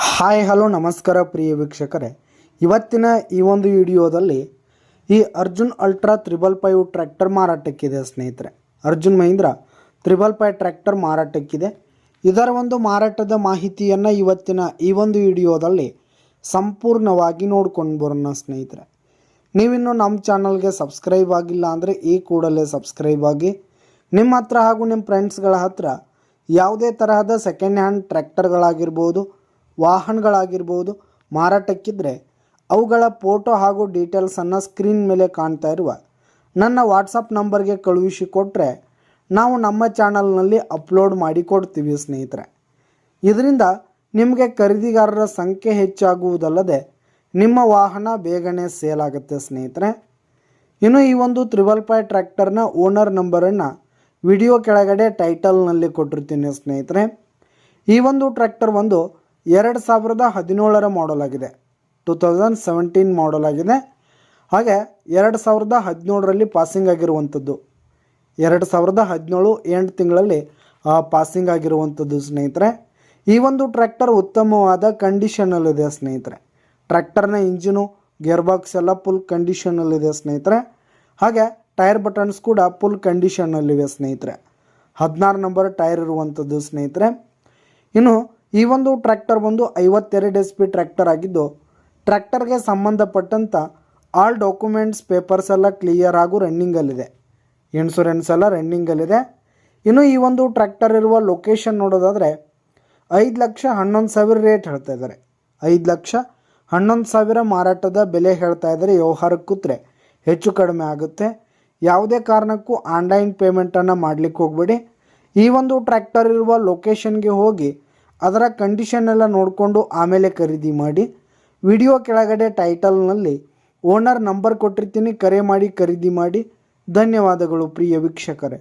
Hi hello ನಮಸ್ಕಾರ ಪ್ರಿಯ ವೀಕ್ಷಕರೇ, ಇವತ್ತಿನ ಈ ಒಂದು ವಿಡಿಯೋದಲ್ಲಿ ಈ ಅರ್ಜುನ್ ಅಲ್ಟ್ರಾ 555 ಟ್ರ್ಯಾಕ್ಟರ್ ಮಾರಾಟಕ್ಕಿದೆ ಸ್ನೇಹಿತರೆ. ಅರ್ಜುನ್ ಮಹೀಂದ್ರ 555 ಟ್ರ್ಯಾಕ್ಟರ್ ಮಾರಾಟಕ್ಕಿದೆ. ಇದರ ಒಂದು ಮಾರಾಟದ ಮಾಹಿತಿಯನ್ನು ಇವತ್ತಿನ ಈ ಒಂದು ವಿಡಿಯೋದಲ್ಲಿ ಸಂಪೂರ್ಣವಾಗಿ ನೋಡ್ಕೊಂಡು ಬರೋಣ ಸ್ನೇಹಿತರೆ. ನೀವಿನ್ನು ನಮ್ಮ ಚಾನಲ್ಗೆ ಸಬ್ಸ್ಕ್ರೈಬ್ ಆಗಿಲ್ಲ ಅಂದರೆ ಈ ಕೂಡಲೇ ಸಬ್ಸ್ಕ್ರೈಬ್ ಆಗಿ. ನಿಮ್ಮ ಹತ್ರ ಹಾಗೂ ನಿಮ್ಮ ಫ್ರೆಂಡ್ಸ್ಗಳ ಹತ್ರ ಯಾವುದೇ ತರಹದ ಸೆಕೆಂಡ್ ಹ್ಯಾಂಡ್ ಟ್ರ್ಯಾಕ್ಟರ್ಗಳಾಗಿರ್ಬೋದು, ವಾಹನಗಳಾಗಿರ್ಬೋದು ಮಾರಾಟಕ್ಕಿದ್ದರೆ ಅವುಗಳ ಫೋಟೋ ಹಾಗೂ ಡೀಟೇಲ್ಸನ್ನು ಸ್ಕ್ರೀನ್ ಮೇಲೆ ಕಾಣ್ತಾ ಇರುವ ನನ್ನ ವಾಟ್ಸಪ್ ನಂಬರ್ಗೆ ಕಳುಹಿಸಿಕೊಟ್ರೆ ನಾವು ನಮ್ಮ ಚಾನಲ್ನಲ್ಲಿ ಅಪ್ಲೋಡ್ ಮಾಡಿ ಕೊಡ್ತೀವಿ ಸ್ನೇಹಿತರೆ. ಇದರಿಂದ ನಿಮಗೆ ಖರೀದಿಗಾರರ ಸಂಖ್ಯೆ ಹೆಚ್ಚಾಗುವುದಲ್ಲದೆ ನಿಮ್ಮ ವಾಹನ ಬೇಗನೆ ಸೇಲ್ ಆಗುತ್ತೆ ಸ್ನೇಹಿತರೆ. ಇನ್ನು ಈ ಒಂದು 555 ಟ್ರ್ಯಾಕ್ಟರ್ನ ಓನರ್ ನಂಬರನ್ನು ವಿಡಿಯೋ ಕೆಳಗಡೆ ಟೈಟಲ್ನಲ್ಲಿ ಕೊಟ್ಟಿರ್ತೀನಿ ಸ್ನೇಹಿತರೆ. ಈ ಒಂದು ಟ್ರ್ಯಾಕ್ಟರ್ 2017 ಮಾಡಲ್ ಆಗಿದೆ, 2017 ಮಾಡಲ್ ಆಗಿದೆ. ಹಾಗೆ 2017ರಲ್ಲಿ ಪಾಸಿಂಗ್ ಆಗಿರುವಂಥದ್ದು, 2017 8 ತಿಂಗಳಲ್ಲಿ ಪಾಸಿಂಗ್ ಆಗಿರುವಂಥದ್ದು ಸ್ನೇಹಿತರೆ. ಈ ಒಂದು ಟ್ರ್ಯಾಕ್ಟರ್ ಉತ್ತಮವಾದ ಕಂಡೀಷನಲ್ಲಿದೆ ಸ್ನೇಹಿತರೆ. ಟ್ರ್ಯಾಕ್ಟರ್ನ ಇಂಜಿನು, ಗೇರ್ ಬಾಕ್ಸ್ ಎಲ್ಲ ಫುಲ್ ಕಂಡೀಷನಲ್ಲಿದೆ ಸ್ನೇಹಿತರೆ. ಹಾಗೆ ಟೈರ್ ಬಟನ್ಸ್ ಕೂಡ ಫುಲ್ ಕಂಡೀಷನ್ನಲ್ಲಿವೆ ಸ್ನೇಹಿತರೆ. 16 ನಂಬರ್ ಟೈರ್ ಇರುವಂಥದ್ದು ಸ್ನೇಹಿತರೆ. ಇನ್ನು ಈ ಒಂದು ಟ್ರ್ಯಾಕ್ಟರ್ 52 HP ಟ್ರ್ಯಾಕ್ಟರ್ ಆಗಿದ್ದು, ಟ್ರ್ಯಾಕ್ಟರ್ಗೆ ಸಂಬಂಧಪಟ್ಟಂಥ ಆಲ್ ಡಾಕ್ಯುಮೆಂಟ್ಸ್ ಪೇಪರ್ಸ್ ಎಲ್ಲ ಕ್ಲಿಯರ್ ಹಾಗೂ ರನ್ನಿಂಗಲ್ಲಿದೆ. ಇನ್ಶೂರೆನ್ಸ್ ಎಲ್ಲ ರನ್ನಿಂಗಲ್ಲಿದೆ. ಇನ್ನು ಈ ಒಂದು ಟ್ರ್ಯಾಕ್ಟರ್ ಇರುವ ಲೊಕೇಶನ್ ನೋಡೋದಾದರೆ 5,11,000 ರೇಟ್ ಹೇಳ್ತಾ ಇದ್ದಾರೆ. 5,11,000 ಮಾರಾಟದ ಬೆಲೆ ಹೇಳ್ತಾ ಇದ್ದಾರೆ. ವ್ಯವಹಾರಕ್ಕೆ ಕೂತ್ರೆ ಹೆಚ್ಚು ಕಡಿಮೆ ಆಗುತ್ತೆ. ಯಾವುದೇ ಕಾರಣಕ್ಕೂ ಆನ್ಲೈನ್ ಪೇಮೆಂಟನ್ನು ಮಾಡಲಿಕ್ಕೆ ಹೋಗಬೇಡಿ. ಈ ಒಂದು ಟ್ರ್ಯಾಕ್ಟರ್ ಇರುವ ಲೊಕೇಶನ್ಗೆ ಹೋಗಿ ಅದರ ಕಂಡೀಷನ್ ಎಲ್ಲ ನೋಡಿಕೊಂಡು ಆಮೇಲೆ ಖರೀದಿ ಮಾಡಿ. ವಿಡಿಯೋ ಕೆಳಗಡೆ ಟೈಟಲ್ನಲ್ಲಿ ಓನರ್ ನಂಬರ್ ಕೊಟ್ಟಿರ್ತೀನಿ, ಕರೆ ಮಾಡಿ ಖರೀದಿ ಮಾಡಿ. ಧನ್ಯವಾದಗಳು ಪ್ರಿಯ ವೀಕ್ಷಕರೇ.